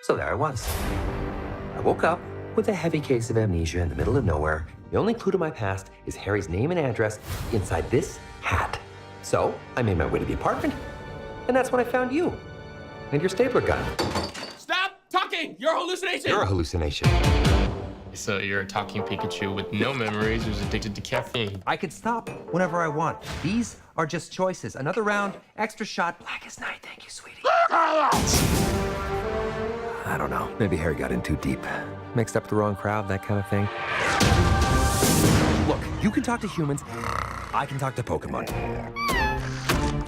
So there I was. I woke up with a heavy case of amnesia in the middle of nowhere. The only clue to my past is Harry's name and address inside this hat. So I made my way to the apartment, and that's when I found you and your stapler gun. Stop talking! You're a hallucination! You're a hallucination. So you're a talking Pikachu with no memories who's addicted to caffeine. I could stop whenever I want. These are just choices. Another round, extra shot, black as night. Thank you, sweetie. I don't know. Maybe Harry got in too deep. Mixed up the wrong crowd, that kind of thing. Look, you can talk to humans. I can talk to Pokemon.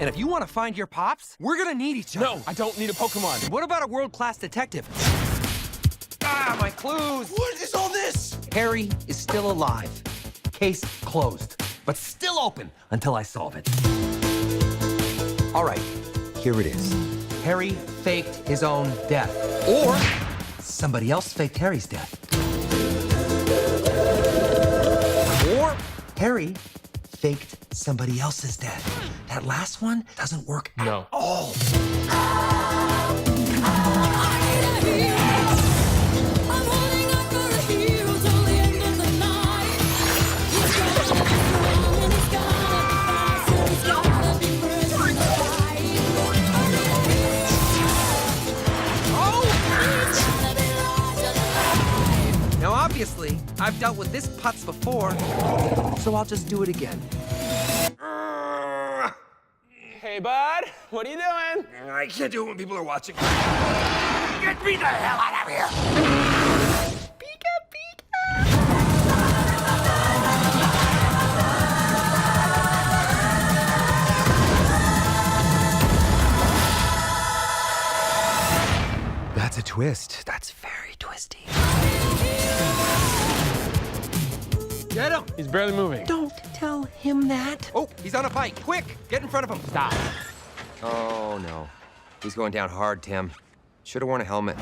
And if you want to find your pops, we're gonna need each other. No, I don't need a Pokemon. What about a world-class detective? Ah, my clues! What is all this? Harry is still alive. Case closed, but still open until I solve it. All right, here it is. Harry faked his own death. Or somebody else faked Harry's death. Or Harry faked somebody else's death. That last one doesn't work No. at all. Now, obviously, I've dealt with this putz before, so I'll just do it again. Hey, bud. What are you doing? I can't do it when people are watching. Get me the hell out of here! Pika, Pika! That's a twist. That's very twisty. Get him! He's barely moving. Don't tell him that. Oh, he's on a bike. Quick, get in front of him. Stop. Oh, no. He's going down hard, Tim. Should have worn a helmet.